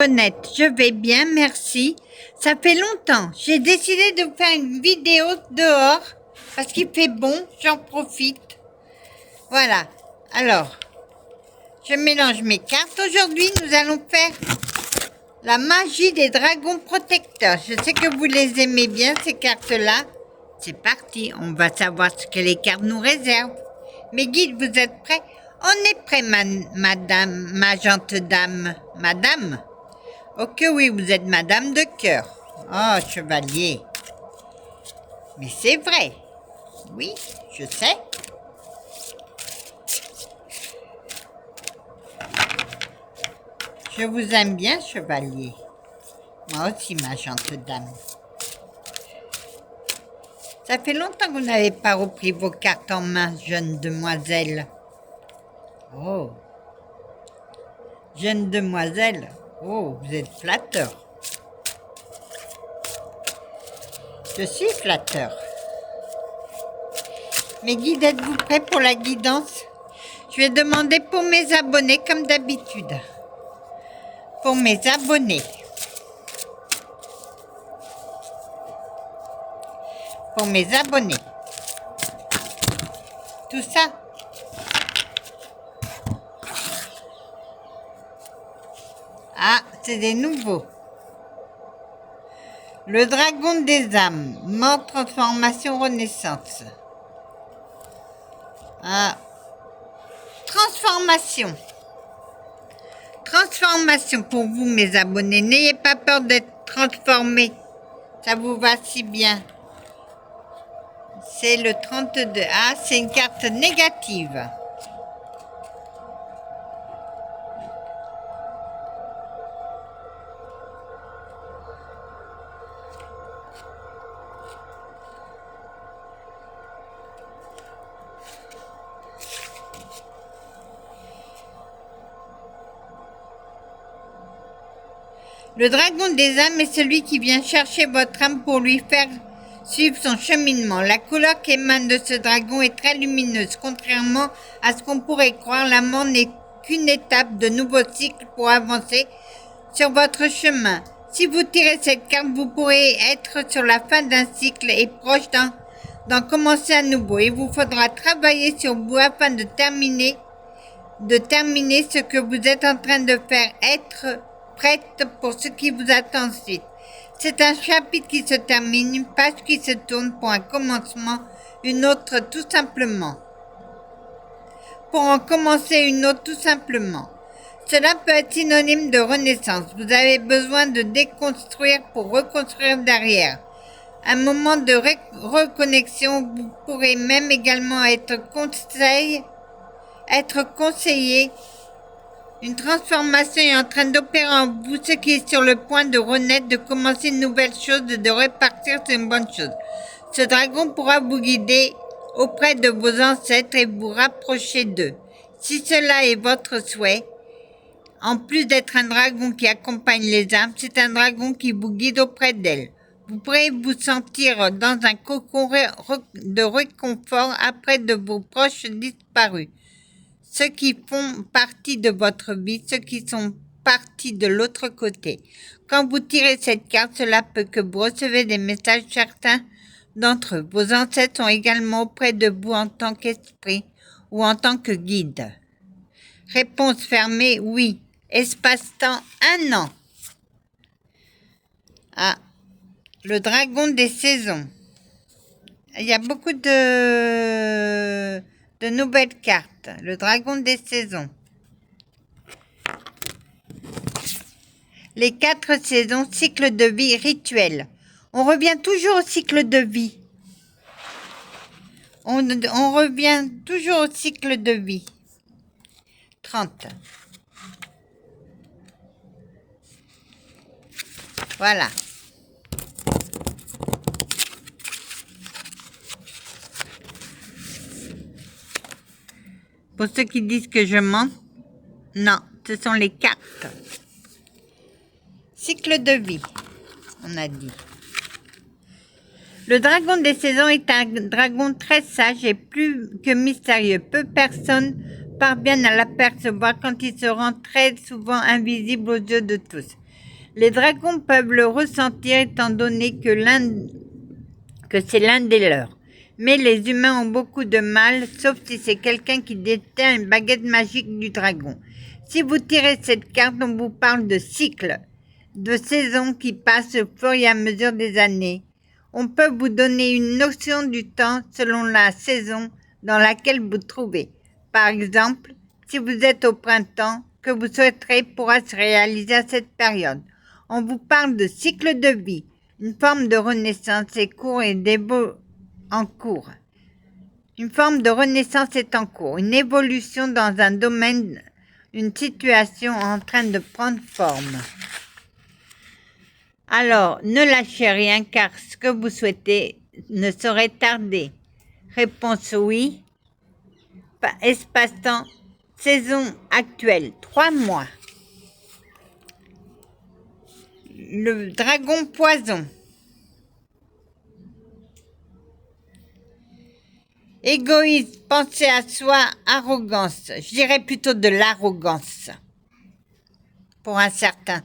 Honnête, je vais bien, merci. Ça fait longtemps. J'ai décidé de faire une vidéo dehors parce qu'il fait bon, j'en profite. Voilà. Alors, je mélange mes cartes. Aujourd'hui, nous allons faire la magie des dragons protecteurs. Je sais que vous les aimez bien, ces cartes-là. C'est parti, on va savoir ce que les cartes nous réservent. Mes guides, vous êtes prêts? On est prêts, madame, ma gentille dame. Madame? Ok, oui, vous êtes madame de cœur. Oh, chevalier. Mais c'est vrai. Oui, je sais. Je vous aime bien, chevalier. Moi aussi, ma gentille dame. Ça fait longtemps que vous n'avez pas repris vos cartes en main, jeune demoiselle. Oh. Jeune demoiselle. Oh, vous êtes flatteur. Je suis flatteur. Mes guides, êtes-vous prêts pour la guidance? Je vais demander pour mes abonnés comme d'habitude. Pour mes abonnés. Pour mes abonnés. Tout ça. Ah, c'est des nouveaux. Le dragon des âmes. Mort, transformation, renaissance. Ah. Transformation. Transformation pour vous, mes abonnés. N'ayez pas peur d'être transformés. Ça vous va si bien. C'est le 32. Ah, c'est une carte négative. Le dragon des âmes est celui qui vient chercher votre âme pour lui faire suivre son cheminement. La couleur qui émane de ce dragon est très lumineuse. Contrairement à ce qu'on pourrait croire, la mort n'est qu'une étape de nouveau cycle pour avancer sur votre chemin. Si vous tirez cette carte, vous pourrez être sur la fin d'un cycle et proche d'en commencer à nouveau. Il vous faudra travailler sur vous afin de terminer ce que vous êtes en train de faire, être prête pour ce qui vous attend ensuite. C'est un chapitre qui se termine, une page qui se tourne pour un commencement, une autre tout simplement. Pour en commencer une autre tout simplement. Cela peut être synonyme de renaissance. Vous avez besoin de déconstruire pour reconstruire derrière. Un moment de reconnexion, vous pourrez même également être conseillé. Une transformation est en train d'opérer en vous, ce qui est sur le point de renaître, de commencer une nouvelle chose, de repartir sur une bonne chose. Ce dragon pourra vous guider auprès de vos ancêtres et vous rapprocher d'eux. Si cela est votre souhait, en plus d'être un dragon qui accompagne les âmes, c'est un dragon qui vous guide auprès d'elles. Vous pourrez vous sentir dans un cocon de réconfort après de vos proches disparus. Ceux qui font partie de votre vie, ceux qui sont partis de l'autre côté. Quand vous tirez cette carte, cela peut que vous recevez des messages. Certains d'entre eux. Vos ancêtres sont également auprès de vous en tant qu'esprit ou en tant que guide. Réponse fermée, oui. Espace-temps, 1 an. Ah, le dragon des saisons. Il y a beaucoup de nouvelles cartes. Le dragon des saisons. Les 4 saisons, cycle de vie rituel. On revient toujours au cycle de vie. On revient toujours au cycle de vie. 30. Voilà. Pour ceux qui disent que je mens, non, ce sont les cartes. Cycle de vie, on a dit. Le dragon des saisons est un dragon très sage et plus que mystérieux. Peu de personnes parviennent à l'apercevoir quand il se rend très souvent invisible aux yeux de tous. Les dragons peuvent le ressentir étant donné que c'est l'un des leurs. Mais les humains ont beaucoup de mal, sauf si c'est quelqu'un qui détient une baguette magique du dragon. Si vous tirez cette carte, on vous parle de cycles, de saisons qui passent au fur et à mesure des années. On peut vous donner une notion du temps selon la saison dans laquelle vous trouvez. Par exemple, si vous êtes au printemps, que vous souhaiterez pourra se réaliser à cette période. On vous parle de cycle de vie, une forme de renaissance est court et en cours. Une forme de renaissance est en cours, une évolution dans un domaine, une situation en train de prendre forme. Alors, ne lâchez rien car ce que vous souhaitez ne saurait tarder. Réponse oui. Espace-temps, saison actuelle, 3 mois. Le dragon poison. Égoïsme, penser à soi, arrogance. Je dirais plutôt de l'arrogance. Pour un certain.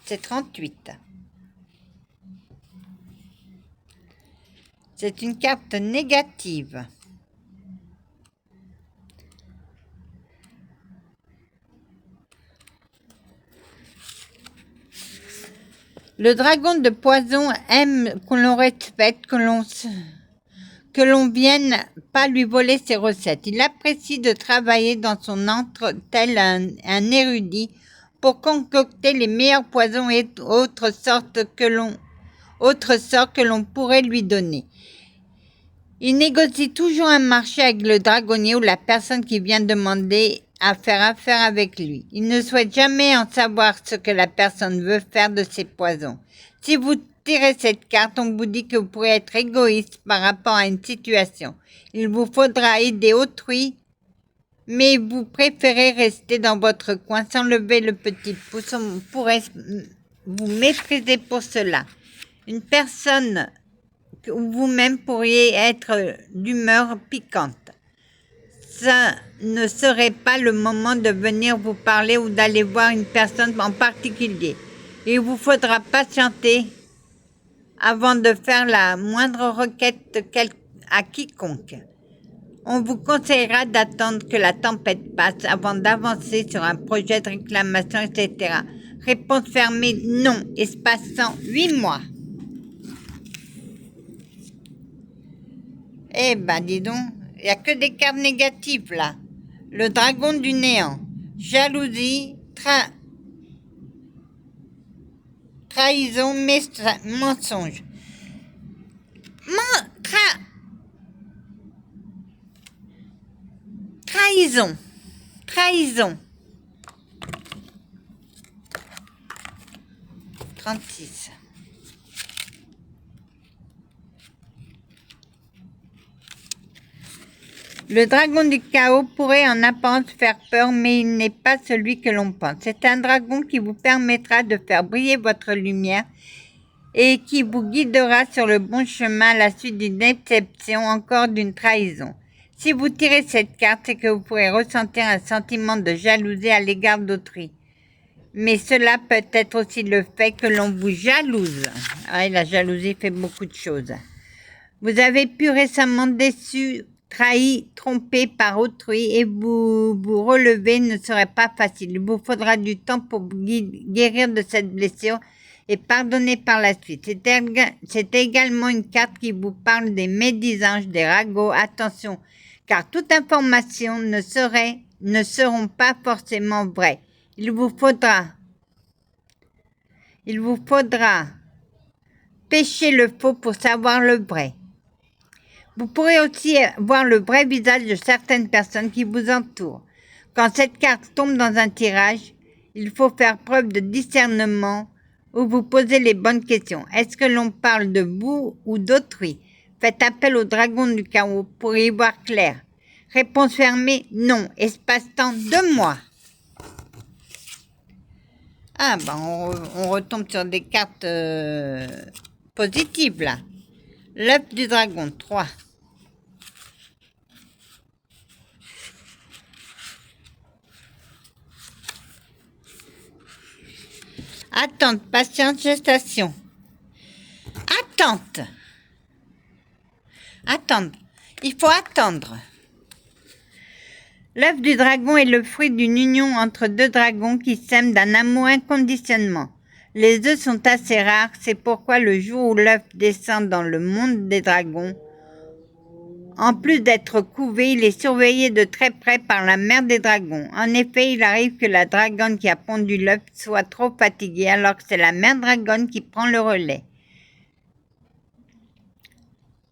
C'est 38. C'est une carte négative. Le dragon de poison aime qu'on le respecte, que l'on vienne pas lui voler ses recettes. Il apprécie de travailler dans son antre tel un érudit pour concocter les meilleurs poisons et autres sorts que l'on pourrait lui donner. Il négocie toujours un marché avec le dragonnier ou la personne qui vient demander à faire affaire avec lui. Il ne souhaite jamais en savoir ce que la personne veut faire de ses poisons. Si vous tirez cette carte, on vous dit que vous pourrez être égoïste par rapport à une situation. Il vous faudra aider autrui, mais vous préférez rester dans votre coin sans lever le petit pouce. On pourrait vous maîtriser pour cela. Une personne ou vous-même pourriez être d'humeur piquante. Ça ne serait pas le moment de venir vous parler ou d'aller voir une personne en particulier. Il vous faudra patienter avant de faire la moindre requête à quiconque. On vous conseillera d'attendre que la tempête passe avant d'avancer sur un projet de réclamation, etc. Réponse fermée, non, espaçant 8 mois. Eh ben, dis donc, il n'y a que des cartes négatives, là. Le dragon du néant. Jalousie, trahison, mensonge. Trahison. 36. Le dragon du chaos pourrait en apparence faire peur, mais il n'est pas celui que l'on pense. C'est un dragon qui vous permettra de faire briller votre lumière et qui vous guidera sur le bon chemin à la suite d'une déception, encore d'une trahison. Si vous tirez cette carte, c'est que vous pourrez ressentir un sentiment de jalousie à l'égard d'autrui. Mais cela peut être aussi le fait que l'on vous jalouse. Ah, la jalousie fait beaucoup de choses. Vous avez pu récemment déçu, trahi, trompé par autrui et vous relever ne serait pas facile. Il vous faudra du temps pour guérir de cette blessure et pardonner par la suite. C'est également une carte qui vous parle des médisanges, des ragots. Attention, car toute information ne seront pas forcément vraies. Il vous faudra pêcher le faux pour savoir le vrai. Vous pourrez aussi voir le vrai visage de certaines personnes qui vous entourent. Quand cette carte tombe dans un tirage, il faut faire preuve de discernement ou vous poser les bonnes questions. Est-ce que l'on parle de vous ou d'autrui? Faites appel au dragon du chaos pour y voir clair. Réponse fermée, non. Espace-temps, 2 mois. Ah ben on retombe sur des cartes positives là. L'œuf du dragon, 3. Attente, patience, gestation. Attente. Attendre. Il faut attendre. L'œuf du dragon est le fruit d'une union entre deux dragons qui s'aiment d'un amour inconditionnellement. Les œufs sont assez rares, c'est pourquoi le jour où l'œuf descend dans le monde des dragons, en plus d'être couvé, il est surveillé de très près par la mère des dragons. En effet, il arrive que la dragonne qui a pondu l'œuf soit trop fatiguée, alors que c'est la mère dragonne qui prend le relais.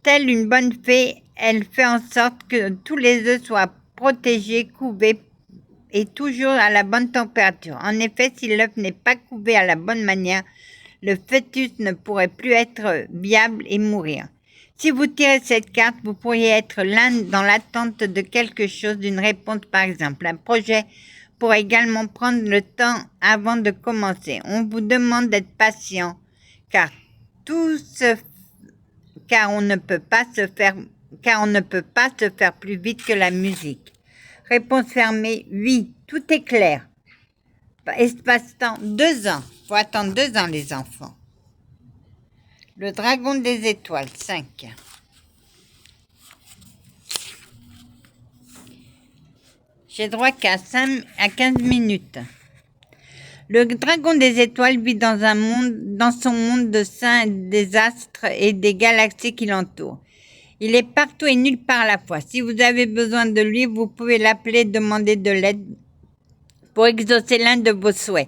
Telle une bonne fée, elle fait en sorte que tous les œufs soient protégés, couvés et toujours à la bonne température. En effet, si l'œuf n'est pas couvé à la bonne manière, le fœtus ne pourrait plus être viable et mourir. Si vous tirez cette carte, vous pourriez être l'un dans l'attente de quelque chose, d'une réponse par exemple. Un projet pourrait également prendre le temps avant de commencer. On vous demande d'être patient, car on ne peut pas se faire plus vite que la musique. Réponse fermée, oui, tout est clair. Espace-temps, 2 ans. Faut attendre 2 ans, les enfants. Le dragon des étoiles, 5. J'ai droit qu'à 15 minutes. Le dragon des étoiles vit dans son monde de saints, des astres et des galaxies qui l'entourent. Il est partout et nulle part à la fois. Si vous avez besoin de lui, vous pouvez l'appeler et demander de l'aide pour exaucer l'un de vos souhaits.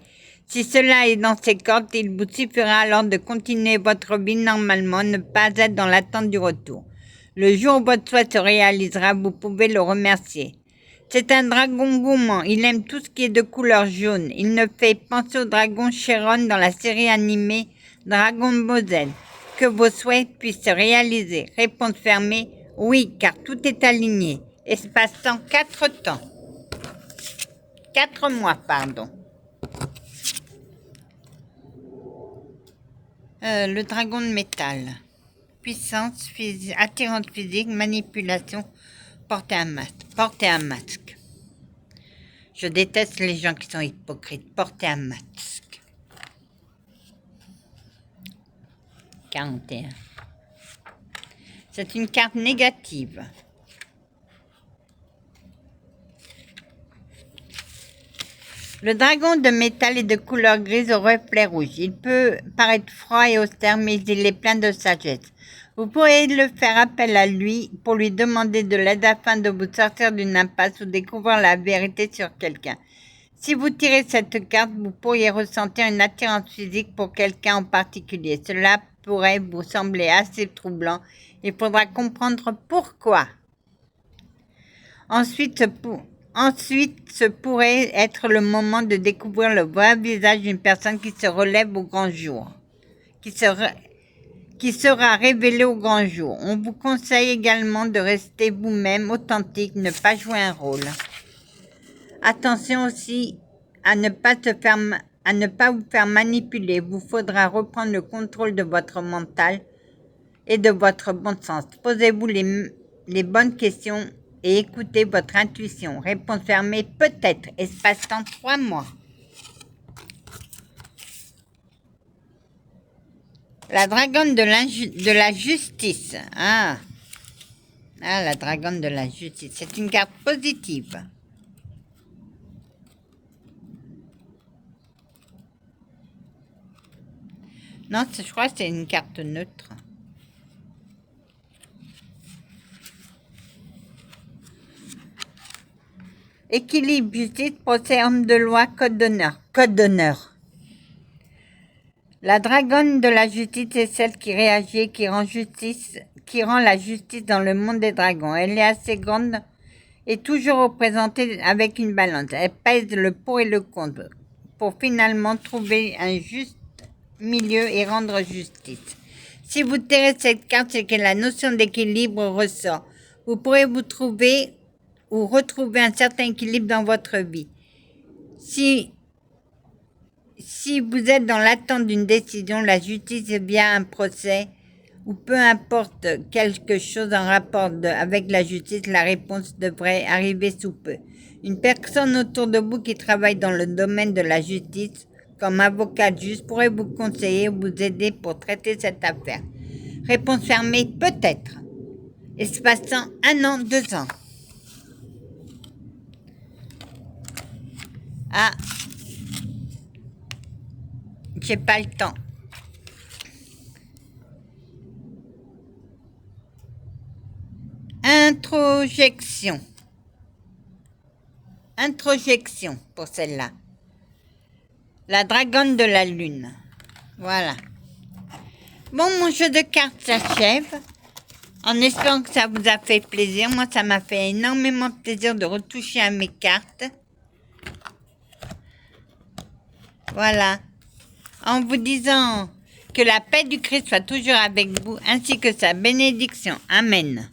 Si cela est dans ses cordes, il vous suffira alors de continuer votre vie normalement, ne pas être dans l'attente du retour. Le jour où votre souhait se réalisera, vous pouvez le remercier. C'est un dragon gourmand, il aime tout ce qui est de couleur jaune. Il ne fait penser au dragon Chiron dans la série animée Dragon Ball Z. Que vos souhaits puissent se réaliser. Réponse fermée, oui, car tout est aligné. Espace-temps, 4 temps. 4 mois, pardon. Le dragon de métal. Puissance, attirance physique, manipulation, porter un masque. Je déteste les gens qui sont hypocrites. Porter un masque. 41. C'est une carte négative. Le dragon de métal est de couleur grise au reflet rouge. Il peut paraître froid et austère, mais il est plein de sagesse. Vous pourriez le faire appel à lui pour lui demander de l'aide afin de vous sortir d'une impasse ou découvrir la vérité sur quelqu'un. Si vous tirez cette carte, vous pourriez ressentir une attirance physique pour quelqu'un en particulier. Cela pourrait vous sembler assez troublant. Il faudra comprendre pourquoi. Ensuite, ce pourrait être le moment de découvrir le vrai visage d'une personne qui se relève au grand jour, qui sera révélée au grand jour. On vous conseille également de rester vous-même, authentique, ne pas jouer un rôle. Attention aussi à ne pas vous faire manipuler. Vous faudra reprendre le contrôle de votre mental et de votre bon sens. Posez-vous les bonnes questions et écoutez votre intuition. Réponse fermée, peut-être. Espace-temps, 3 mois. La dragonne de la justice. Ah, la dragonne de la justice. C'est une carte positive. Non, je crois que c'est une carte neutre. Équilibre, justice, procès, homme de loi, code d'honneur. Code d'honneur. La dragonne de la justice est celle qui réagit, qui rend la justice dans le monde des dragons. Elle est assez grande et toujours représentée avec une balance. Elle pèse le pour et le contre pour finalement trouver un juste milieu et rendre justice. Si vous tirez cette carte, c'est que la notion d'équilibre ressort. Vous pourrez vous trouver ou retrouver un certain équilibre dans votre vie. Si vous êtes dans l'attente d'une décision, la justice via un procès ou peu importe quelque chose en rapport avec la justice, la réponse devrait arriver sous peu. Une personne autour de vous qui travaille dans le domaine de la justice comme avocate, je pourrais vous conseiller, vous aider pour traiter cette affaire. Réponse fermée, peut-être. Espaçant 1 an, 2 ans. Ah, j'ai pas le temps. Introjection. Introjection pour celle-là. La dragonne de la lune. Voilà. Bon, mon jeu de cartes s'achève. En espérant que ça vous a fait plaisir. Moi, ça m'a fait énormément plaisir de retoucher à mes cartes. Voilà. En vous disant que la paix du Christ soit toujours avec vous, ainsi que sa bénédiction. Amen.